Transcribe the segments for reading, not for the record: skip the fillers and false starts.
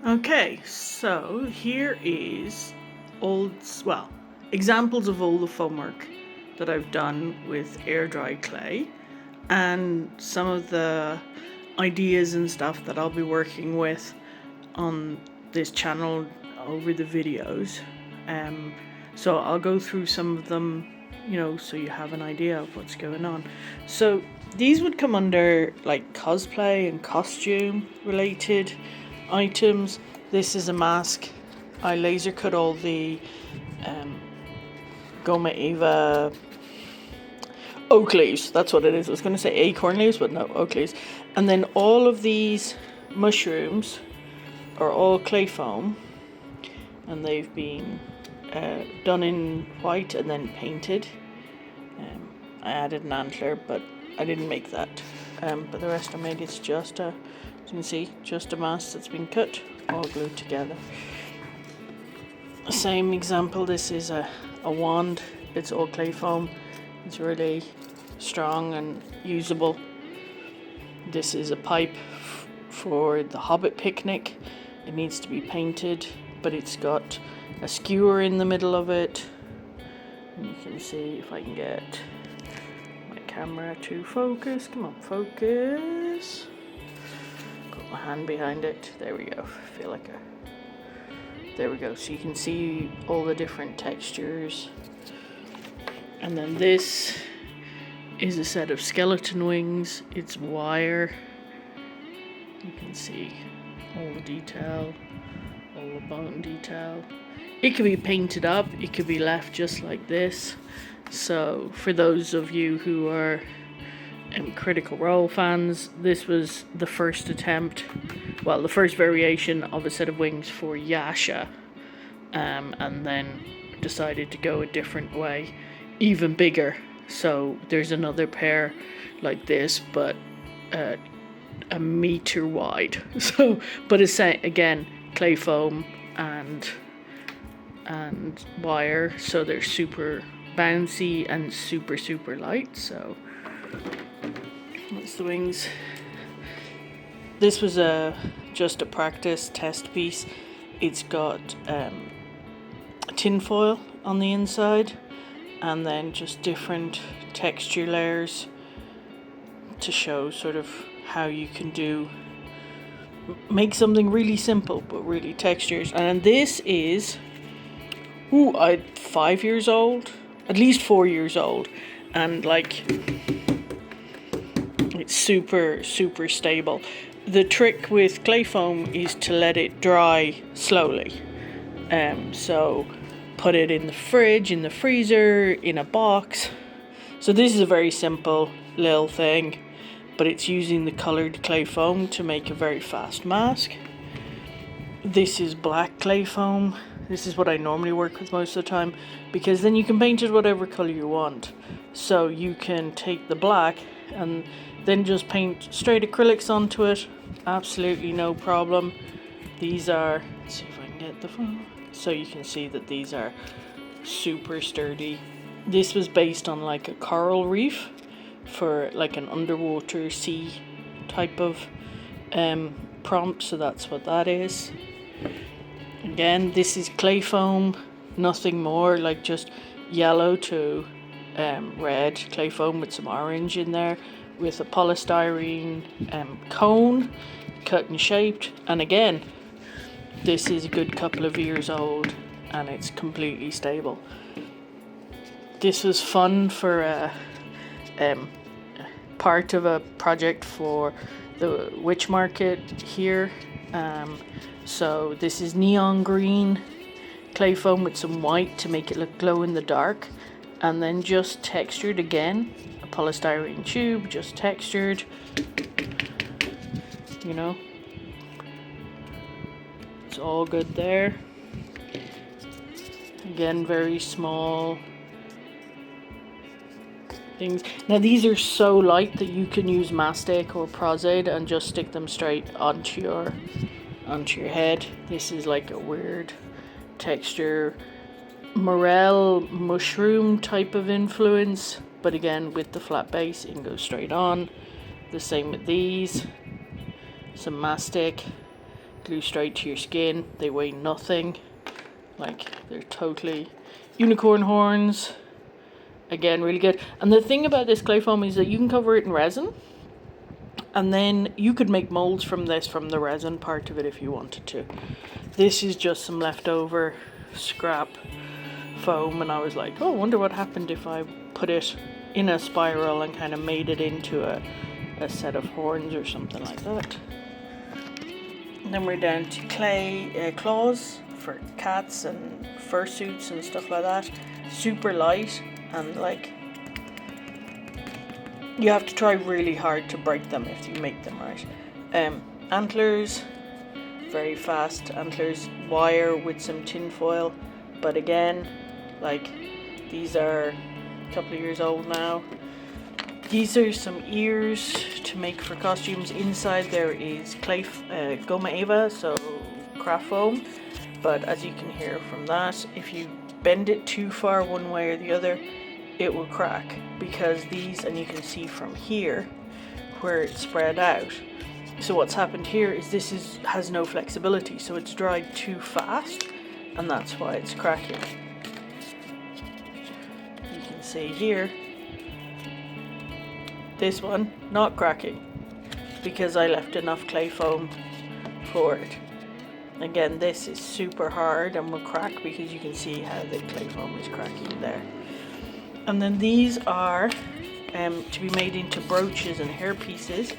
Okay, so here is examples of all the foam work that I've done with air dry clay, and some of the ideas and stuff that I'll be working with on this channel over the videos. So I'll go through some of them, so you have an idea of what's going on. So these would come under like cosplay and costume related items. This is a mask. I laser cut all the Goma Eva oak leaves. That's what it is. I was going to say acorn leaves, but no, oak leaves. And then all of these mushrooms are all clay foam, and they've been done in white and then painted. I added an antler, but I didn't make that. But the rest I made, it's just as you can see, just a mask that's been cut, all glued together. Same example, this is a wand. It's all clay foam. It's really strong and usable. This is a pipe for the Hobbit picnic. It needs to be painted, but it's got a skewer in the middle of it. And you can see if I can get my camera to focus. Come on, focus. Put my hand behind it. There we go. Feel like there we go. So you can see all the different textures. And then this is a set of skeleton wings. It's wire. You can see all the detail, all the bone detail. It can be painted up, it could be left just like this. So for those of you who are Critical Role fans, this was the first attempt, the first variation of a set of wings for Yasha, and then decided to go a different way, even bigger. So there's another pair like this, but a meter wide. So, but it's again clay foam and wire, so they're super bouncy and super light. So that's the wings. This was just a practice test piece. It's got tin foil on the inside, and then just different texture layers to show sort of how you can make something really simple but really textures. And this is 5 years old, at least 4 years old, and like it's super stable. The trick with clay foam is to let it dry slowly. So put it in the fridge, in the freezer, in a box. So this is a very simple little thing, but it's using the colored clay foam to make a very fast mask. This is black clay foam. This is what I normally work with most of the time, because then you can paint it whatever color you want. So you can take the black and then just paint straight acrylics onto it. Absolutely no problem. These are, let's see if I can get the phone. So you can see that these are super sturdy. This was based on like a coral reef for like an underwater sea type of prompt, so that's what that is. Again, this is clay foam, nothing more, like just yellow to red clay foam with some orange in there, with a polystyrene cone cut and shaped. And again, this is a good couple of years old and it's completely stable. This was fun for part of a project for the witch market here. So this is neon green clay foam with some white to make it look glow in the dark, and then just textured again, a polystyrene tube, just textured, it's all good there. Again, very small things. Now these are so light that you can use mastic or Prozade and just stick them straight onto onto your head. This is like a weird texture, morel mushroom type of influence, but again with the flat base it can go straight on. The same with these. Some mastic, glue straight to your skin. They weigh nothing, like they're totally unicorn horns. Again, really good. And the thing about this clay foam is that you can cover it in resin, and then you could make molds from this, from the resin part of it, if you wanted to. This is just some leftover scrap foam, and I was like, oh, I wonder what happened if I put it in a spiral and kind of made it into a set of horns or something like that. And then we're down to clay claws for cats and fursuits and stuff like that. Super light, and like you have to try really hard to break them if you make them right. Antlers, very fast antlers, wire with some tin foil, but again, like these are a couple of years old now. These are some ears to make for costumes. Inside there is clay gummy, so craft foam, but as you can hear from that, if you bend it too far one way or the other, it will crack, because these, and you can see from here where it's spread out. So what's happened here is this has no flexibility, so it's dried too fast, and that's why it's cracking. You can see here, this one not cracking because I left enough clay foam for it. Again, this is super hard and will crack because you can see how the clay foam is cracking there. And then these are to be made into brooches and hair pieces.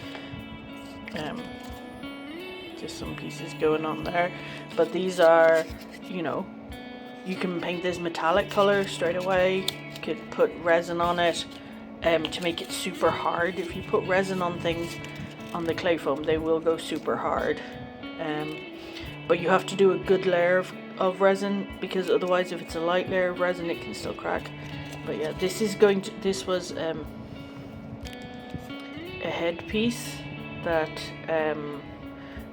Just some pieces going on there, but these are, you know, you can paint this metallic color straight away. You could put resin on it to make it super hard. If you put resin on things on the clay foam, they will go super hard. But you have to do a good layer of resin, because otherwise if it's a light layer of resin it can still crack. But yeah, this was a headpiece that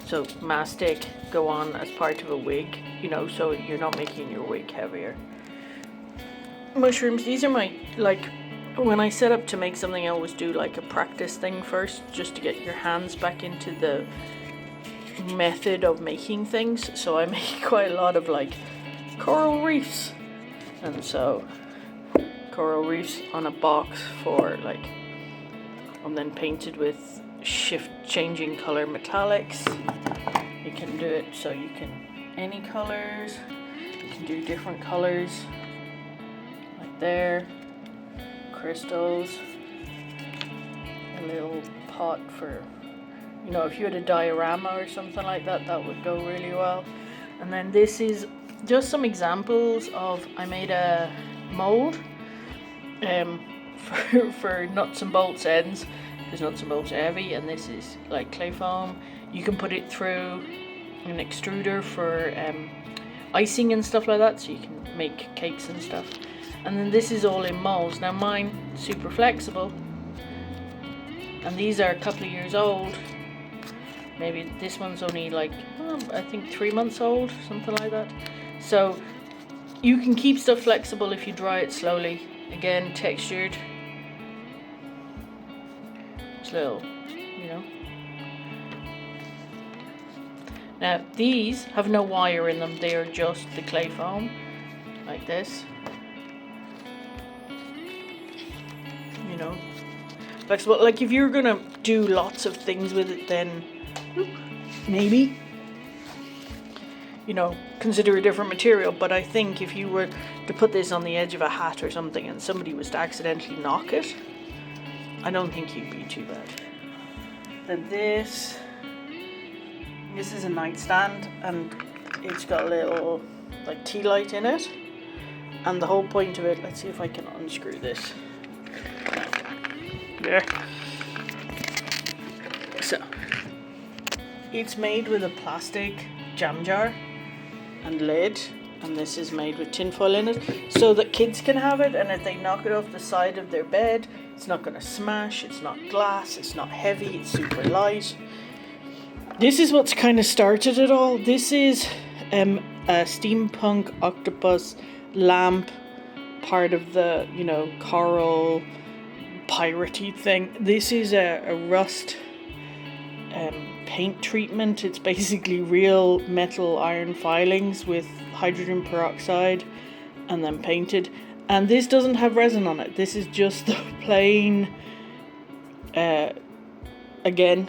so mastic go on as part of a wig, you know, so you're not making your wig heavier. Mushrooms, these are my, like, when I set up to make something, I always do like a practice thing first, just to get your hands back into the method of making things. So I make quite a lot of like coral reefs, and so coral reefs on a box for like, and then painted with changing color metallics. You can do it so you can any colors, you can do different colors like there, crystals, a little pot for, you know, if you had a diorama or something like that, that would go really well. And then this is just some examples of, I made a mold for nuts and bolts ends, because nuts and bolts are heavy, and this is like clay foam. You can put it through an extruder for icing and stuff like that, so you can make cakes and stuff. And then this is all in molds. Now mine, super flexible, and these are a couple of years old. Maybe this one's only like, I think 3 months old, something like that. So you can keep stuff flexible if you dry it slowly. Again, textured. It's little, you know. Now these have no wire in them. They are just the clay foam, like this. You know, flexible. Like if you're gonna do lots of things with it, then maybe, you know, consider a different material. But I think if you were to put this on the edge of a hat or something and somebody was to accidentally knock it, I don't think you'd be too bad. Then this is a nightstand, and it's got a little like tea light in it, and the whole point of it, let's see if I can unscrew this. There. So it's made with a plastic jam jar and lid, and this is made with tin foil in it so that kids can have it, and if they knock it off the side of their bed, it's not going to smash. It's not glass, it's not heavy, it's super light. This is what's kind of started it all. This is a steampunk octopus lamp, part of the, you know, coral piratey thing. This is a rust paint treatment. It's basically real metal iron filings with hydrogen peroxide and then painted. And this doesn't have resin on it. This is just the plain, again,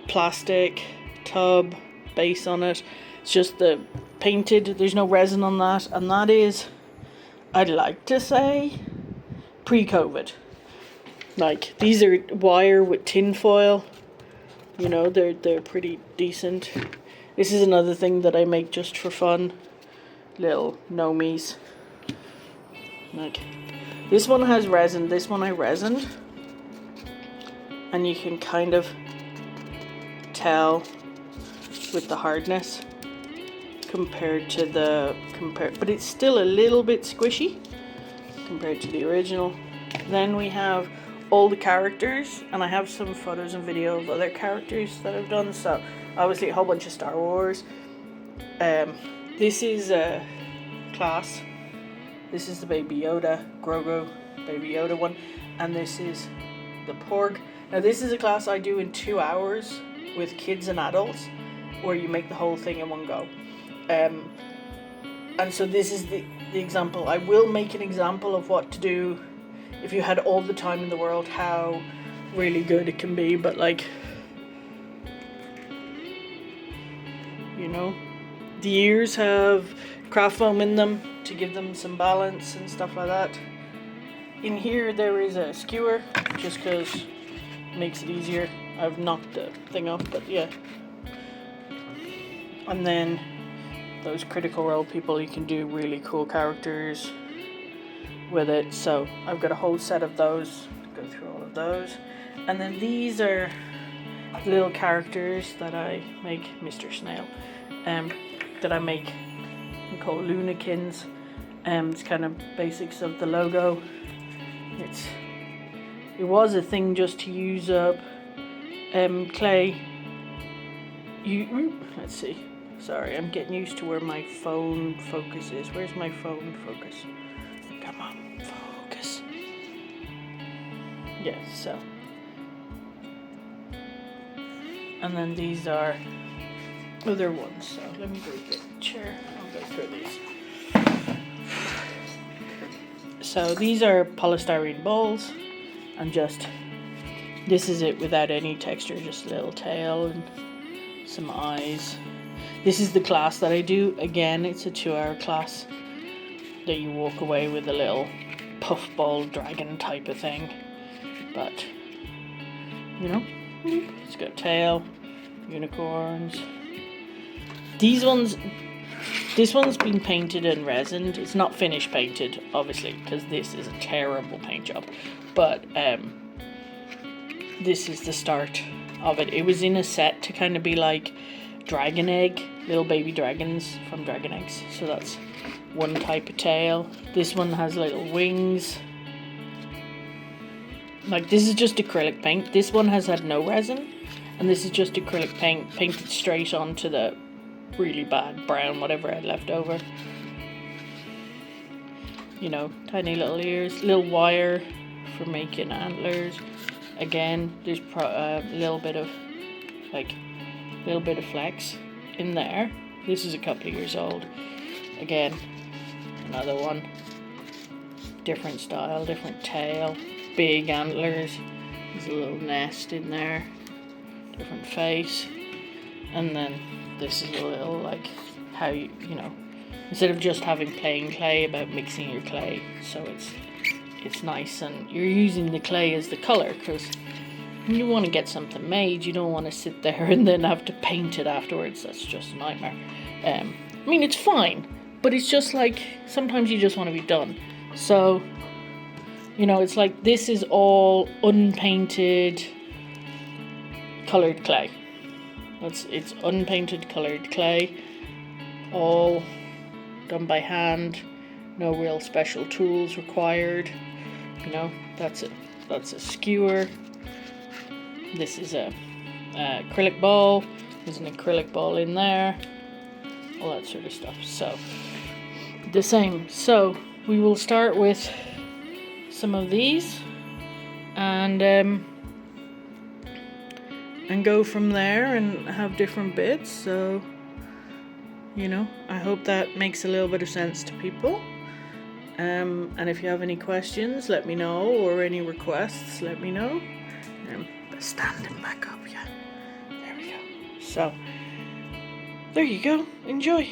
plastic tub base on it. It's just the painted. There's no resin on that. And that is, I'd like to say, pre-COVID. Like, these are wire with tin foil. You know, they're pretty decent. This is another thing that I make just for fun. Little gnomies. Like, this one has resin. This one I resined. And you can kind of tell with the hardness compared to but it's still a little bit squishy compared to the original. Then we have all the characters, and I have some photos and video of other characters that I've done. So obviously a whole bunch of Star Wars. This is a class. This is the Baby Yoda, Grogu, Baby Yoda one, and this is the Porg. Now this is a class I do in 2 hours with kids and adults, where you make the whole thing in one go. And so this is the example. I will make an example of what to do if you had all the time in the world, how really good it can be. But like, you know, the ears have craft foam in them to give them some balance and stuff like that. In here there is a skewer, just because it makes it easier. I've knocked the thing off, but yeah. And then those Critical Role people, you can do really cool characters with it. So I've got a whole set of those, go through all of those. And then these are little characters that I make, Mr. Snail, that I make, I call Lunakins. It's kind of basics of the logo. It was a thing just to use up clay. Let's see. Sorry, I'm getting used to where my phone focus is. Where's my phone focus? Come on, focus. Yeah, so. And then these are other ones. So let me go get a chair. I'll go through these. So these are polystyrene balls, and just, this is it without any texture, just a little tail and some eyes. This is the class that I do. Again, it's a 2-hour class that you walk away with a little puffball dragon type of thing. But, you know, it's got a tail, unicorns. This one's been painted and resined. It's not finished painted, obviously, because this is a terrible paint job. But this is the start of it. It was in a set to kind of be like dragon egg, little baby dragons from dragon eggs. So that's one type of tail. This one has little wings. Like, this is just acrylic paint. This one has had no resin, and this is just acrylic paint painted straight onto the really bad brown, whatever I had left over. You know, tiny little ears, little wire for making antlers. Again, there's a little bit of flex in there. This is a couple of years old. Again, another one. Different style, different tail, big antlers. There's a little nest in there. Different face. And then this is a little, like, how you know, instead of just having plain clay, about mixing your clay, so it's nice, and you're using the clay as the color, because when you want to get something made, you don't want to sit there and then have to paint it afterwards. That's just a nightmare. I mean, it's fine, but it's just like, sometimes you just want to be done. So, you know, it's like, this is all unpainted colored clay. It's unpainted colored clay, all done by hand, no real special tools required. You know, that's a skewer. This is a acrylic ball. There's an acrylic ball in there, all that sort of stuff. So the same. So we will start with some of these and go from there and have different bits. So, you know, I hope that makes a little bit of sense to people. And if you have any questions, let me know, or any requests, let me know. Standing back up, yeah. There we go. So, there you go. Enjoy.